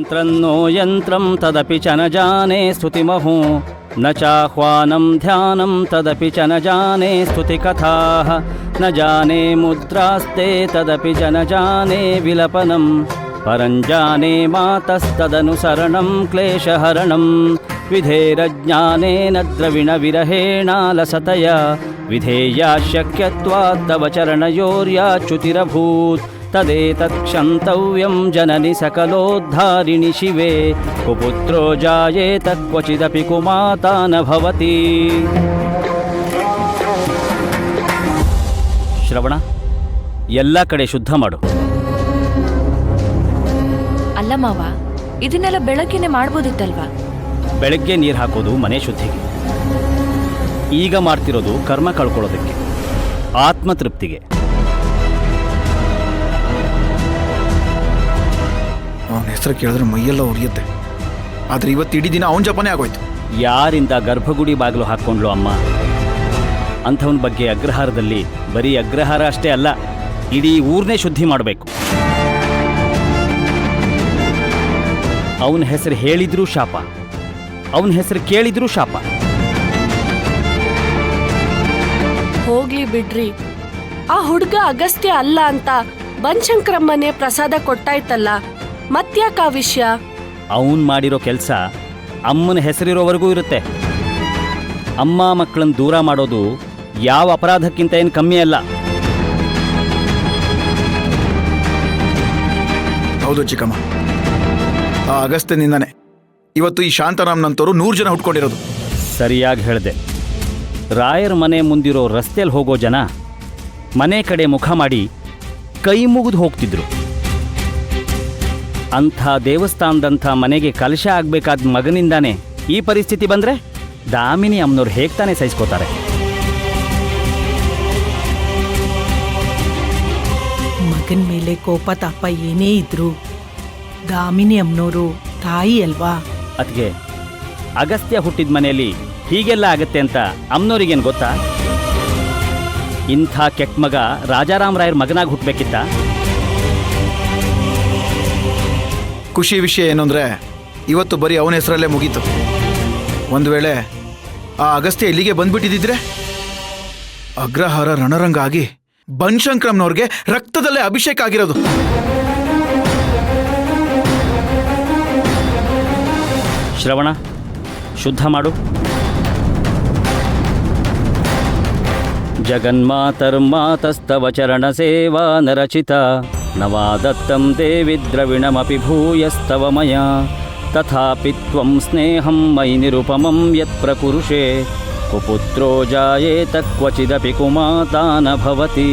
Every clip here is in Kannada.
ಮಂತ್ರನ್ನೋ ಯಂತ್ರಂ ತದಪಿ ಚ ನ ಜಾನೆ ಸ್ತುತಿಮಹೋ ನ ಚಾಹ್ವಾನಂ ಧ್ಯಾನಂ ತದಪಿ ಚ ನ ಜಾನೆ ಸ್ತುತಿಕಥಾಃ ನ ಜಾನೆ ಮುದ್ರಾಸ್ತೆ ತದಪಿ ಚ ನ ಜಾನೆ ವಿಲಪನಂ ಪರಂಜಾನೆ ಮಾತಸ್ತದನುಸರಣಂ ಕ್ಲೇಶಹರಣಂ ವಿಧೇರಜ್ಞಾನೇನ ದ್ರವಿಣ ವಿರಹೇಣಾಲಸತಯ ವಿಧೇಯಾ ಶಕ್ಯತ್ವಾತ್ ತವ ಚರಣಯೋರ್ಯಾಚ್ಯುತಿರಭೂತ್ ತದೇತತ್ ಕ್ಷಂತವ್ಯಂ ಜನನಿ ಸಕಲೋದ್ಧಾರಿಣಿ ಶಿವೆ ಕುಪುತ್ರೋ ಜಾಯೇತ ಕ್ವಚಿದಪಿ ಕುಮಾತಾ ನ ಭವತಿ. ಶ್ರವಣ, ಎಲ್ಲ ಕಡೆ ಶುದ್ಧ ಮಾಡು. ಅಲ್ಲ ಮಾವ, ಇದನ್ನೆಲ್ಲ ಬೆಳಗ್ಗೆನೆ ಮಾಡ್ಬೋದಿತ್ತಲ್ವಾ? ಬೆಳಗ್ಗೆ ನೀರು ಹಾಕೋದು ಮನೆ ಶುದ್ಧಿಗೆ, ಈಗ ಮಾಡ್ತಿರೋದು ಕರ್ಮ ಕಳ್ಕೊಳ್ಳೋದಕ್ಕೆ, ಆತ್ಮತೃಪ್ತಿಗೆ. ಅವನ ಹೆಸರು ಕೇಳಿದ್ರೆ ಮೈಯೆಲ್ಲ ಉರಿಯುತ್ತೆ. ಆದ್ರೆ ಇವತ್ತು ಇಡೀ ದಿನ ಅವನ ಜಪನೇ ಆಗೋಯ್ತು. ಯಾರಿಂದ ಗರ್ಭಗುಡಿ ಬಾಗಿಲು ಹಾಕ್ಕೊಂಡ್ಲು ಅಮ್ಮ? ಅಂಥವನ ಬಗ್ಗೆ ಅಗ್ರಹಾರದಲ್ಲಿ ಬರೀ ಅಗ್ರಹಾರ ಅಷ್ಟೇ ಅಲ್ಲ, ಇಡೀ ಊರ್ನೇ ಶುದ್ಧಿ ಮಾಡಬೇಕು. ಅವನ ಹೆಸರು ಹೇಳಿದ್ರೂ ಶಾಪ, ಅವನ ಹೆಸರು ಕೇಳಿದ್ರೂ ಶಾಪ. ಹೋಗ್ಲಿ ಬಿಡ್ರಿ, ಆ ಹುಡ್ಗ ಅಗಸ್ತ್ಯ ಅಲ್ಲ ಅಂತ ಬನಶಂಕರಮ್ಮನೆ ಪ್ರಸಾದ ಕೊಟ್ಟಾಯ್ತಲ್ಲ, ಮತ್ಯಾಕ ಆ ವಿಷಯ? ಅವನ್ ಮಾಡಿರೋ ಕೆಲಸ ಅಮ್ಮನ ಹೆಸರಿರೋವರೆಗೂ ಇರುತ್ತೆ. ಅಮ್ಮ ಮಕ್ಕಳನ್ನ ದೂರ ಮಾಡೋದು ಯಾವ ಅಪರಾಧಕ್ಕಿಂತ ಏನು ಕಮ್ಮಿ ಅಲ್ಲ. ಹೌದು ಚಿಕ್ಕಮ್ಮ, ಆ ಅಗಸ್ತ್ಯನಿಂದಾನೆ ಇವತ್ತು ಈ ಶಾಂತಾರಾಮ್ನಂತವರು 100 ಜನ ಹುಟ್ಕೊಂಡಿರೋದು. ಸರಿಯಾಗಿ ಹೇಳಿದೆ. ರಾಯರ ಮನೆ ಮುಂದಿರೋ ರಸ್ತೆಯಲ್ಲಿ ಹೋಗೋ ಜನ ಮನೆ ಕಡೆ ಮುಖ ಮಾಡಿ ಕೈ ಮುಗಿದು ಹೋಗ್ತಿದ್ರು. ಅಂಥ ದೇವಸ್ಥಾನದಂಥ ಮನೆಗೆ ಕಲಶ ಆಗಬೇಕಾದ ಮಗನಿಂದಾನೆ ಈ ಪರಿಸ್ಥಿತಿ ಬಂದರೆ ದಾಮಿನಿ ಅಮ್ಮನವ್ರು ಹೇಗೆ ತಾನೇ ಸಹಿಸ್ಕೋತಾರೆ? ಮಗನ ಮೇಲೆ ಕೋಪ ತಾಪ ಏನೇ ಇದ್ರು ದಾಮಿನಿ ಅಮ್ಮನವರು ತಾಯಿ ಅಲ್ವಾ? ಅದಕ್ಕೆ ಅಗಸ್ತ್ಯ ಹುಟ್ಟಿದ ಮನೆಯಲ್ಲಿ ಹೀಗೆಲ್ಲ ಆಗತ್ತೆ ಅಂತ ಅಮ್ಮನವ್ರಿಗೇನು ಗೊತ್ತಾ? ಇಂಥ ಕೆಟ್ಟ ಮಗ ರಾಜಾರಾಮರಾಯರ ಮಗನಾಗಿ ಹುಟ್ಟಬೇಕಿತ್ತ? ಖುಷಿ ವಿಷಯ ಏನು ಅಂದರೆ ಇವತ್ತು ಬರೀ ಅವನ ಹೆಸರಲ್ಲೇ ಮುಗೀತು. ಒಂದು ವೇಳೆ ಆ ಅಗಸ್ತ್ಯ ಇಲ್ಲಿಗೆ ಬಂದ್ಬಿಟ್ಟಿದ್ದಿದ್ರೆ ಅಗ್ರಹಾರ ರಣರಂಗ ಆಗಿ ಬನಶಂಕರಮ್ಮನವ್ರಿಗೆ ರಕ್ತದಲ್ಲೇ ಅಭಿಷೇಕ ಆಗಿರೋದು. ಶ್ರವಣ, ಶುದ್ಧ ಮಾಡು. ಜಗನ್ಮಾತರ್ಮಾತಸ್ತವ ಚರಣ ಸೇವಾ ನರಚಿತ ನವಾದತ್ತಂ ದೇವಿ ದ್ರವಿಣಮಪಿ ಭೂಯಸ್ತವ ಮಯ ತಥಾಪಿ ತ್ವಂ ಸ್ನೇಹಂ ಮಯಿ ನಿರುಪಮಂ ಯತ್ ಪ್ರಕುರುಷೇ ಕುಪುತ್ರೋ ಜಾಯೇತ ಕ್ವಚಿದಪಿ ಕುಮಾತಾ ನ ಭವತಿ.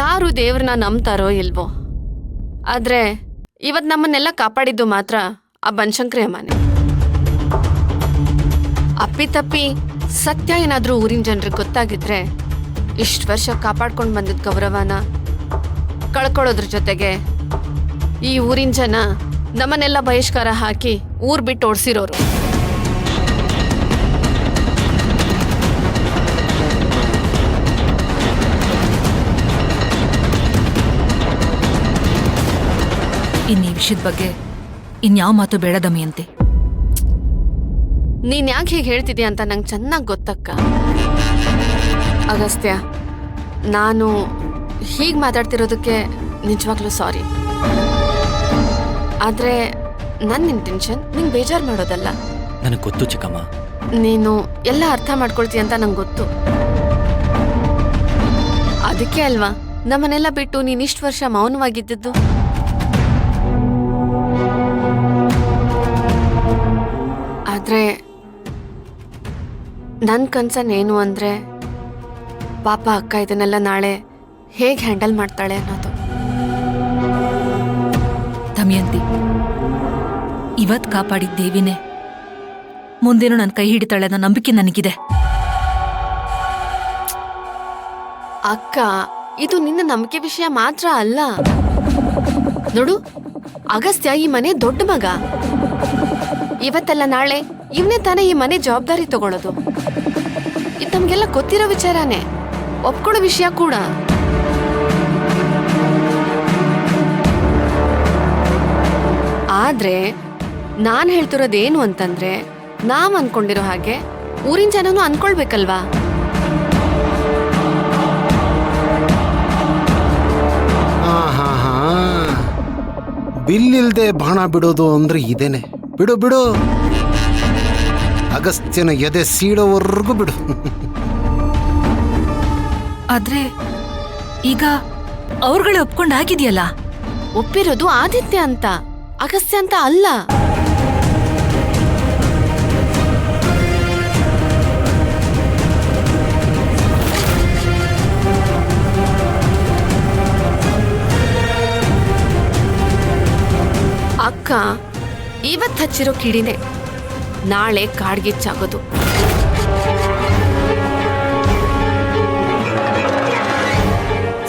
ಯಾರು ದೇವ್ರನ್ನ ನಂಬ್ತಾರೋ ಇಲ್ವೋ, ಆದ್ರೆ ಇವತ್ ನಮ್ಮನ್ನೆಲ್ಲ ಕಾಪಾಡಿದ್ದು ಮಾತ್ರ ಆ ಬನಶಂಕರಿ ಅಮ್ಮನೆ. ಅಪ್ಪಿತಪ್ಪಿ ಸತ್ಯ ಏನಾದ್ರೂ ಊರಿನ ಜನರಿಗೆ ಗೊತ್ತಾಗಿದ್ರೆ ಇಷ್ಟು ವರ್ಷ ಕಾಪಾಡ್ಕೊಂಡು ಬಂದಿದ್ದ ಗೌರವನ ಕಳ್ಕೊಳ್ಳೋದ್ರ ಜೊತೆಗೆ ಈ ಊರಿನ ಜನ ನಮ್ಮನ್ನೆಲ್ಲ ಬಹಿಷ್ಕಾರ ಹಾಕಿ ಊರ್ ಬಿಟ್ಟು ಓಡಿಸಿರೋರು. ಇನ್ನು ಈ ವಿಷಯದ ಬಗ್ಗೆ ಇನ್ಯಾವ ಮಾತು ಬೇಡ ದಮಯಂತಿ. ನೀನ್ ಯಾಕೆ ಹೀಗೆ ಹೇಳ್ತಿದ್ಯಾ ಅಂತ ನಂಗೆ ಚೆನ್ನಾಗಿ ಗೊತ್ತಕ್ಕ. ಅಗಸ್ತ್ಯ, ನಾನು ಹೀಗೆ ಮಾತಾಡ್ತಿರೋದಕ್ಕೆ ನಿಜವಾಗ್ಲೂ ಸಾರಿ. ಆದ್ರೆ ನನ್ನ ಇಂಟೆನ್ಷನ್ ನಿಂಗೆ ಬೇಜಾರು ಮಾಡೋದಲ್ಲ. ನನಗೆ ಗೊತ್ತು ಚಿಕ್ಕಮ್ಮ, ನೀನು ಎಲ್ಲ ಅರ್ಥ ಮಾಡ್ಕೊಳ್ತೀಯ ಅಂತ ನಂಗೆ ಗೊತ್ತು. ಅದಕ್ಕೆ ಅಲ್ವಾ ನಮ್ಮನ್ನೆಲ್ಲ ಬಿಟ್ಟು ನೀನ್ ಇಷ್ಟು ವರ್ಷ ಮೌನವಾಗಿದ್ದು. ಆದ್ರೆ ನನ್ನ ಕನ್ಸನ್ ಅಂದ್ರೆ ಪಾಪ ಅಕ್ಕ ಇದನ್ನೆಲ್ಲ ನಾಳೆ ಹೇಗೆ ಹ್ಯಾಂಡಲ್ ಮಾಡ್ತಾಳೆ ಅನ್ನೋದು. ದಮಯಂತಿ, ಇವತ್ ಕಾಪಾಡಿದ ದೇವಿನೇ ಮುಂದೇನು ನನ್ನ ಕೈ ಹಿಡಿತಾಳೆ ಅನ್ನೋ ನಂಬಿಕೆ ನನಗಿದೆ. ಅಕ್ಕ, ಇದು ನಿನ್ನ ನಂಬಿಕೆ ವಿಷಯ ಮಾತ್ರ ಅಲ್ಲ ನೋಡು. ಅಗಸ್ತ್ಯ ಈ ಮನೆ ದೊಡ್ಡ ಮಗ. ಇವತ್ತಲ್ಲ ನಾಳೆ ಇವನೇ ತಾನೇ ಈ ಮನೆ ಜವಾಬ್ದಾರಿ ತಗೊಳ್ಳೋದು. ಇದು ನಮ್ಗೆಲ್ಲ ಗೊತ್ತಿರೋ ವಿಚಾರನೇ, ಒಪ್ಕೊಳ್ಳೋ ವಿಷಯ ಕೂಡ. ಆದ್ರೆ ನಾನ್ ಹೇಳ್ತಿರೋದೇನು ಅಂತಂದ್ರೆ ನಾವ್ ಅನ್ಕೊಂಡಿರೋ ಹಾಗೆ ಊರಿನ ಜನನು ಅನ್ಕೊಳ್ಬೇಕಲ್ವಾ? ಬಿಲ್ ಇಲ್ದೆ ಬಾಣ ಬಿಡೋದು ಅಂದ್ರೆ ಇದೇನೆ. ಬಿಡು ಬಿಡು, ಅಗಸ್ತ್ಯನ ಎದೆ ಸೀಡೋವರೆಗೂ ಬಿಡು. ಆದ್ರೆ ಈಗ ಅವ್ರುಗಳೇ ಒಪ್ಕೊಂಡಾಗಿದೆಯಲ್ಲ. ಒಪ್ಪಿರೋದು ಆದಿತ್ಯ ಅಂತ, ಅಗಸ್ತ್ಯ ಅಂತ ಅಲ್ಲ. ಅಕ್ಕ ಇವತ್ತು ಹಚ್ಚಿರೋ ಕಿಡಿನೇ ನಾಳೆ ಕಾಡ್ಗಿಚ್ಚಾಗೋದು.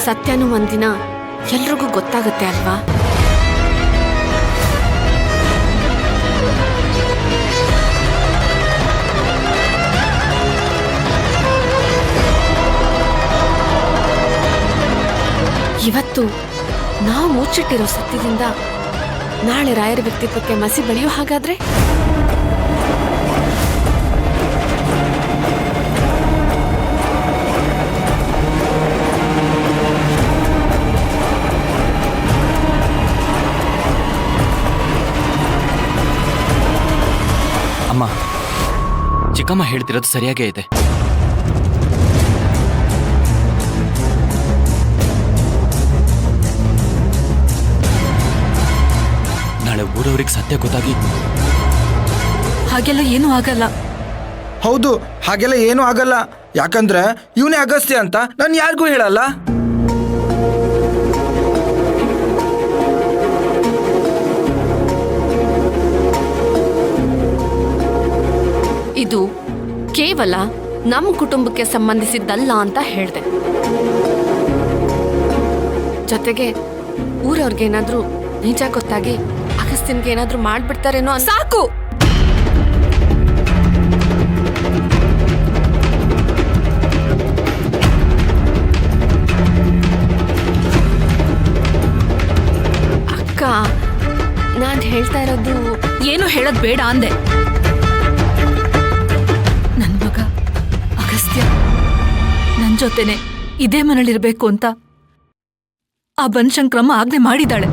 ಸತ್ಯನೂ ಒಂದಿನ ಎಲ್ರಿಗೂ ಗೊತ್ತಾಗುತ್ತೆ ಅಲ್ವಾ? ಇವತ್ತು ನಾವು ಮುಚ್ಚಿಟ್ಟಿರೋ ಸತ್ಯದಿಂದ ನಾಳೆ ರಾಯರ ವ್ಯಕ್ತಿತ್ವಕ್ಕೆ ಮಸಿ ಬಳಿಯೋ ಹಾಗಾದ್ರೆ? ಅಮ್ಮ, ಚಿಕ್ಕಮ್ಮ ಹೇಳ್ತಿರೋದು ಸರಿಯಾಗೇ ಇದೆ. ನಾಳೆ ಊರವ್ರಿಗೆ ಸತ್ಯ ಗೊತ್ತಾಗಿ ಹಾಗೆಲ್ಲ ಏನೂ ಆಗಲ್ಲ. ಹೌದು, ಹಾಗೆಲ್ಲ ಏನೂ ಆಗಲ್ಲ. ಯಾಕಂದ್ರೆ ಇವನೇ ಅಗಸ್ತ್ಯ ಅಂತ ನಾನು ಯಾರಿಗೂ ಹೇಳಲ್ಲ. ಇದು ಕೇವಲ ನಮ್ಮ ಕುಟುಂಬಕ್ಕೆ ಸಂಬಂಧಿಸಿದ್ದಲ್ಲ ಅಂತ ಹೇಳ್ದೆ. ಜೊತೆಗೆ ಊರವ್ರಿಗೇನಾದ್ರೂ ನಿಜ ಗೊತ್ತಾಗಿ ಅಗಸ್ತ್ಯನ್ಗೆ ಏನಾದ್ರೂ ಮಾಡ್ಬಿಡ್ತಾರೇನೋ ಅಂತ. ಸಾಕು! ಅಕ್ಕ, ನಾನ್ ಹೇಳ್ತಾ ಇರೋದು ಏನು ಹೇಳೋದ್ ಬೇಡ ಅಂದೆ. ನನ್ ಮಗ ಅಗಸ್ತ್ಯ ನನ್ ಜೊತೆನೆ ಇದೇ ಮನೇಲಿರ್ಬೇಕು ಅಂತ ಆ ಬನಶಂಕರಮ್ಮ ಆಜ್ಞೆ ಮಾಡಿದಾಳೆ.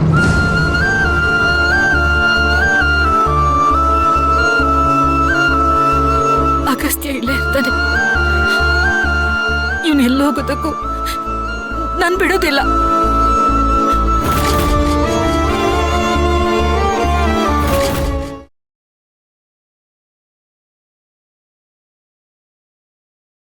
ಅಗಸ್ತ್ಯ ಇಲ್ಲೇ ಇರ್ತಾನೆ. ಇವನು ಎಲ್ಲೋಗೋದಕ್ಕೂ ನಾನ್ ಬಿಡೋದಿಲ್ಲ.